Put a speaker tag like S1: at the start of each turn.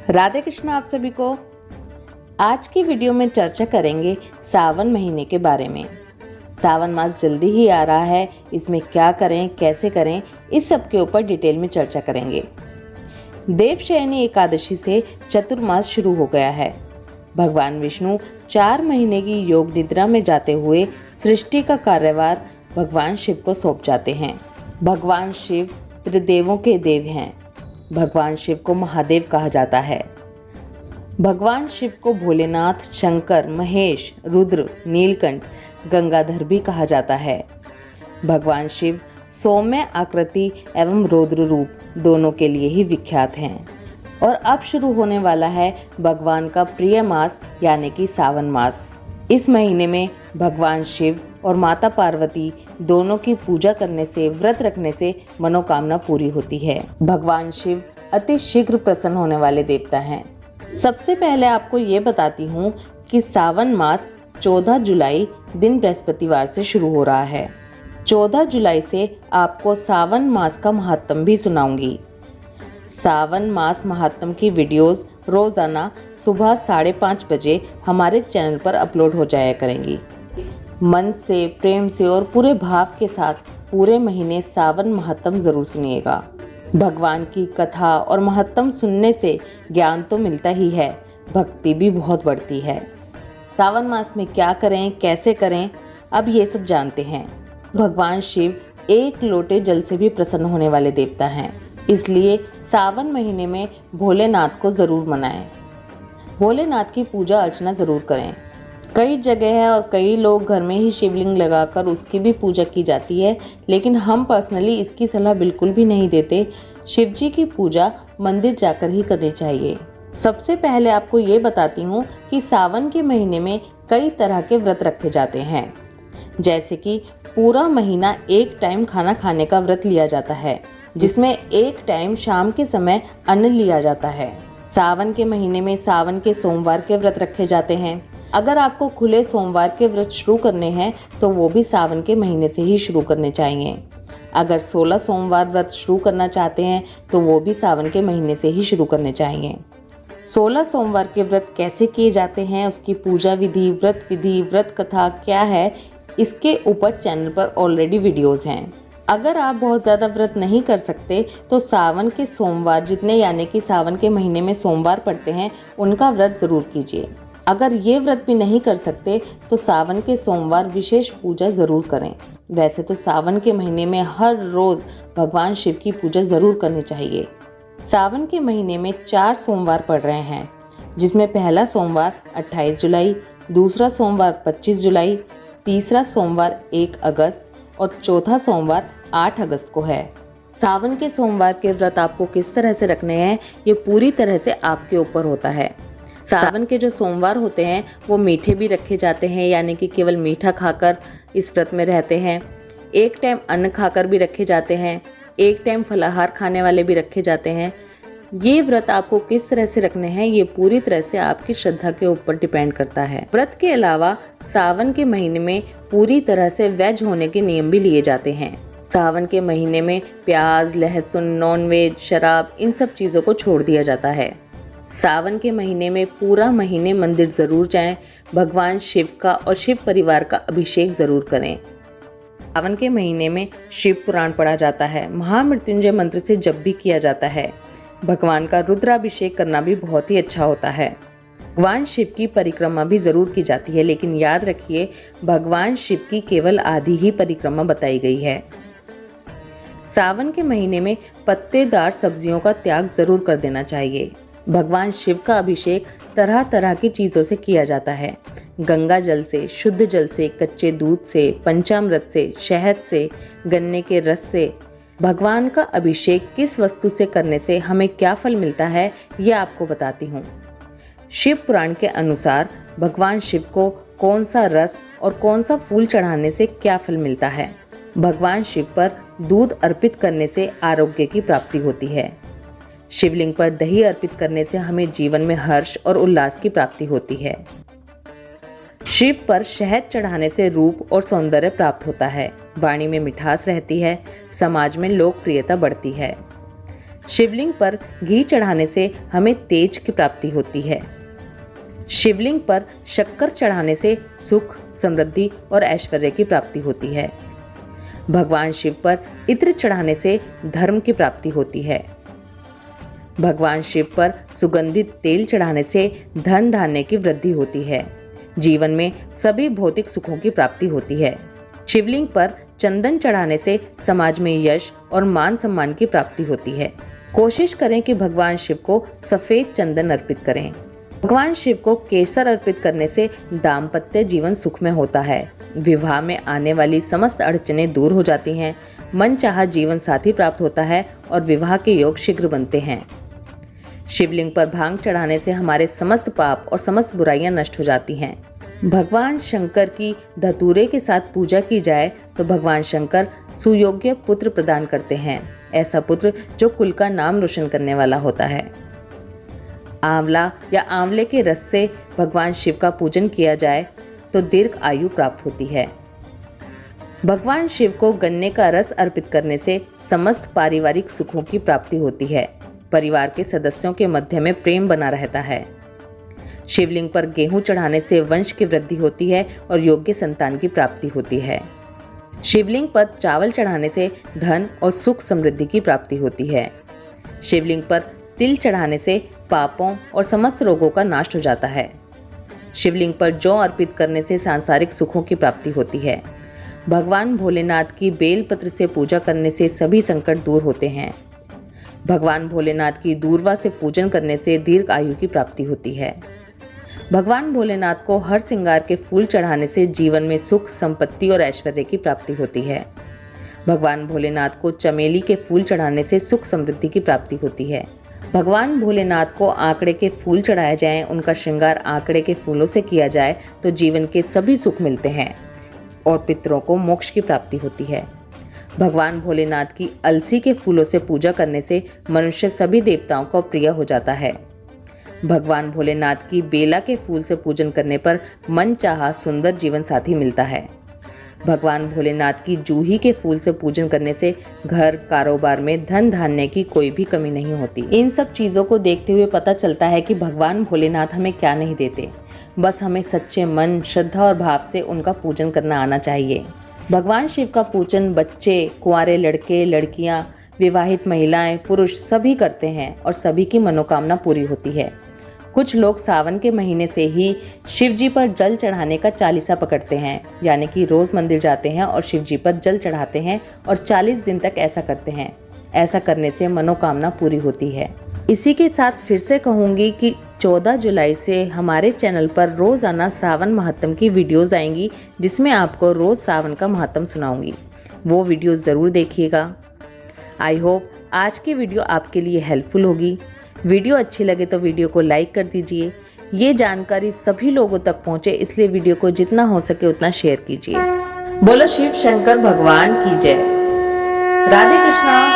S1: राधे कृष्ण आप सभी को। आज की वीडियो में चर्चा करेंगे सावन महीने के बारे में। सावन मास जल्दी ही आ रहा है, इसमें क्या करें, कैसे करें, इस सब के ऊपर डिटेल में चर्चा करेंगे। देवशयनी एकादशी से चतुर्मास शुरू हो गया है। भगवान विष्णु 4 महीने की योग निद्रा में जाते हुए सृष्टि का कार्यभार भगवान शिव को सौंप जाते हैं। भगवान शिव त्रिदेवों के देव हैं। भगवान शिव को महादेव कहा जाता है। भगवान शिव को भोलेनाथ, शंकर, महेश, रुद्र, नीलकंठ, गंगाधर भी कहा जाता है। भगवान शिव सौम्य आकृति एवं रौद्र रूप दोनों के लिए ही विख्यात हैं। और अब शुरू होने वाला है भगवान का प्रिय मास यानी कि सावन मास। इस महीने में भगवान शिव और माता पार्वती दोनों की पूजा करने से, व्रत रखने से मनोकामना पूरी होती है। भगवान शिव अति शीघ्र प्रसन्न होने वाले देवता हैं। सबसे पहले आपको ये बताती हूँ कि सावन मास 14 जुलाई दिन बृहस्पतिवार से शुरू हो रहा है। 14 जुलाई से आपको सावन मास का महात्म भी सुनाऊंगी। सावन मास महात्म की वीडियोस रोजाना सुबह 5:30 बजे हमारे चैनल पर अपलोड हो जाया करेंगी। मन से, प्रेम से और पूरे भाव के साथ पूरे महीने सावन महात्म जरूर सुनिएगा। भगवान की कथा और महात्म सुनने से ज्ञान तो मिलता ही है, भक्ति भी बहुत बढ़ती है। सावन मास में क्या करें, कैसे करें, अब ये सब जानते हैं। भगवान शिव 1 लोटे जल से भी प्रसन्न होने वाले देवता हैं, इसलिए सावन महीने में भोलेनाथ को ज़रूर मनाएं। भोलेनाथ की पूजा अर्चना ज़रूर करें। कई जगह है और कई लोग घर में ही शिवलिंग लगाकर उसकी भी पूजा की जाती है, लेकिन हम पर्सनली इसकी सलाह बिल्कुल भी नहीं देते। शिव जी की पूजा मंदिर जाकर ही करनी चाहिए। सबसे पहले आपको ये बताती हूँ कि सावन के महीने में कई तरह के व्रत रखे जाते हैं। जैसे कि पूरा महीना एक टाइम खाना खाने का व्रत लिया जाता है, जिसमें एक टाइम शाम के समय अन्न लिया जाता है। सावन के महीने में सावन के सोमवार के व्रत रखे जाते हैं। अगर आपको खुले सोमवार के व्रत शुरू करने हैं तो वो भी सावन के महीने से ही शुरू करने चाहिए। अगर 16 सोमवार व्रत शुरू करना चाहते हैं तो वो भी सावन के महीने से ही शुरू करने चाहिए। 16 सोमवार के व्रत कैसे किए जाते हैं, उसकी पूजा विधि, व्रत कथा क्या है, इसके ऊपर चैनल पर ऑलरेडी वीडियोज़ हैं। अगर आप बहुत ज़्यादा व्रत नहीं कर सकते तो सावन के सोमवार जितने यानी कि सावन के महीने में सोमवार पड़ते हैं उनका व्रत ज़रूर कीजिए। अगर ये व्रत भी नहीं कर सकते तो सावन के सोमवार विशेष पूजा ज़रूर करें। वैसे तो सावन के महीने में हर रोज़ भगवान शिव की पूजा ज़रूर करनी चाहिए। सावन के महीने में 4 सोमवार पड़ रहे हैं, जिसमें पहला सोमवार 28 जुलाई, दूसरा सोमवार 25 जुलाई, तीसरा सोमवार 1 अगस्त और चौथा सोमवार 8 अगस्त को है। सावन के सोमवार के व्रत आपको किस तरह से रखने हैं ये पूरी तरह से आपके ऊपर होता है। सावन के जो सोमवार होते हैं वो मीठे भी रखे जाते हैं, यानी कि केवल मीठा खाकर इस व्रत में रहते हैं। एक टाइम अन्न खाकर भी रखे जाते हैं, एक टाइम फलाहार खाने वाले भी रखे जाते हैं। ये व्रत आपको किस तरह से रखने हैं ये पूरी तरह से आपकी श्रद्धा के ऊपर डिपेंड करता है। व्रत के अलावा सावन के महीने में पूरी तरह से वेज होने के नियम भी लिए जाते हैं। सावन के महीने में प्याज, लहसुन, नॉनवेज, शराब, इन सब चीज़ों को छोड़ दिया जाता है। सावन के महीने में पूरा महीने मंदिर ज़रूर जाएं, भगवान शिव का और शिव परिवार का अभिषेक ज़रूर करें। सावन के महीने में शिव पुराण पढ़ा जाता है, महामृत्युंजय मंत्र से जप भी किया जाता है। भगवान का रुद्राभिषेक करना भी बहुत ही अच्छा होता है। भगवान शिव की परिक्रमा भी ज़रूर की जाती है, लेकिन याद रखिए भगवान शिव की केवल आधी ही परिक्रमा बताई गई है। सावन के महीने में पत्तेदार सब्जियों का त्याग ज़रूर कर देना चाहिए। भगवान शिव का अभिषेक तरह तरह की चीज़ों से किया जाता है। गंगा जल से, शुद्ध जल से, कच्चे दूध से, पंचामृत से, शहद से, गन्ने के रस से। भगवान का अभिषेक किस वस्तु से करने से हमें क्या फल मिलता है ये आपको बताती हूँ। शिव पुराण के अनुसार भगवान शिव को कौन सा रस और कौन सा फूल चढ़ाने से क्या फल मिलता है। भगवान शिव पर दूध अर्पित करने से आरोग्य की प्राप्ति होती है। शिवलिंग पर दही अर्पित करने से हमें जीवन में हर्ष और उल्लास की प्राप्ति होती है। शिव पर शहद चढ़ाने से रूप और सौंदर्य प्राप्त होता है, वाणी में मिठास रहती है, समाज में लोकप्रियता बढ़ती है। शिवलिंग पर घी चढ़ाने से हमें तेज की प्राप्ति होती है। शिवलिंग पर शक्कर चढ़ाने से सुख, समृद्धि और ऐश्वर्य की प्राप्ति होती है। भगवान शिव पर इत्र चढ़ाने से धर्म की प्राप्ति होती है। भगवान शिव पर सुगंधित तेल चढ़ाने से धन धान्य की वृद्धि होती है। जीवन में सभी भौतिक सुखों की प्राप्ति होती है। शिवलिंग पर चंदन चढ़ाने से समाज में यश और मान सम्मान की प्राप्ति होती है। कोशिश करें कि भगवान शिव को सफेद चंदन अर्पित करें। भगवान शिव को केसर अर्पित करने से दाम्पत्य जीवन सुखमय होता है। विवाह में आने वाली समस्त अड़चनें दूर हो जाती हैं। मनचाहा जीवन साथी प्राप्त होता है और विवाह के योग शीघ्र बनते हैं। शिवलिंग पर भांग चढ़ाने से हमारे समस्त पाप और समस्त बुराइयां नष्ट हो जाती हैं। भगवान शंकर की धतूरे के साथ पूजा की जाए तो भगवान शंकर सुयोग्य पुत्र प्रदान करते हैं। ऐसा पुत्र जो कुल का नाम रोशन करने वाला होता है। आंवला या आंवले के रस से भगवान शिव का पूजन किया जाए तो दीर्घ आयु प्राप्त होती है। भगवान शिव को गन्ने का रस अर्पित करने से समस्त पारिवारिक सुखों की प्राप्ति होती है। परिवार के सदस्यों के मध्य में प्रेम बना रहता है। शिवलिंग पर गेहूं चढ़ाने से वंश की वृद्धि होती है और योग्य संतान की प्राप्ति होती है। शिवलिंग पर चावल चढ़ाने से धन और सुख समृद्धि की प्राप्ति होती है। शिवलिंग पर तिल चढ़ाने से पापों और समस्त रोगों का नाश हो जाता है। शिवलिंग पर जौ अर्पित करने से सांसारिक सुखों की प्राप्ति होती है। भगवान भोलेनाथ की बेलपत्र से पूजा करने से सभी संकट दूर होते हैं। भगवान भोलेनाथ की दूर्वा से पूजन करने से दीर्घ आयु की प्राप्ति होती है। भगवान भोलेनाथ को हर श्रृंगार के फूल चढ़ाने से जीवन में सुख, संपत्ति और ऐश्वर्य की प्राप्ति होती है। भगवान भोलेनाथ को चमेली के फूल चढ़ाने से सुख समृद्धि की प्राप्ति होती है। भगवान भोलेनाथ को आंकड़े के फूल चढ़ाए जाएं, उनका श्रृंगार आंकड़े के फूलों से किया जाए तो जीवन के सभी सुख मिलते हैं और पितरों को मोक्ष की प्राप्ति होती है। भगवान भोलेनाथ की अलसी के फूलों से पूजा करने से मनुष्य सभी देवताओं को प्रिय हो जाता है। भगवान भोलेनाथ की बेला के फूल से पूजन करने पर मन चाहा सुंदर जीवन साथी मिलता है। भगवान भोलेनाथ की जूही के फूल से पूजन करने से घर, कारोबार में धन धान्य की कोई भी कमी नहीं होती। इन सब चीज़ों को देखते हुए पता चलता है कि भगवान भोलेनाथ हमें क्या नहीं देते, बस हमें सच्चे मन, श्रद्धा और भाव से उनका पूजन करना आना चाहिए। भगवान शिव का पूजन बच्चे, कुंवारे लड़के, लड़कियां, विवाहित महिलाएं, पुरुष सभी करते हैं और सभी की मनोकामना पूरी होती है। कुछ लोग सावन के महीने से ही शिव जी पर जल चढ़ाने का चालीसा पकड़ते हैं, यानी कि रोज मंदिर जाते हैं और शिव जी पर जल चढ़ाते हैं और 40 दिन तक ऐसा करते हैं। ऐसा करने से मनोकामना पूरी होती है। इसी के साथ फिर से कहूँगी कि 14 जुलाई से हमारे चैनल पर रोज़ाना सावन महात्म की वीडियोज़ आएंगी, जिसमें आपको रोज़ सावन का महात्म सुनाऊंगी। वो वीडियो ज़रूर देखिएगा। आई होप आज की वीडियो आपके लिए हेल्पफुल होगी। वीडियो अच्छी लगे तो वीडियो को लाइक कर दीजिए। ये जानकारी सभी लोगों तक पहुँचे, इसलिए वीडियो को जितना हो सके उतना शेयर कीजिए। बोलो शिव शंकर भगवान की जय। राधे कृष्णा।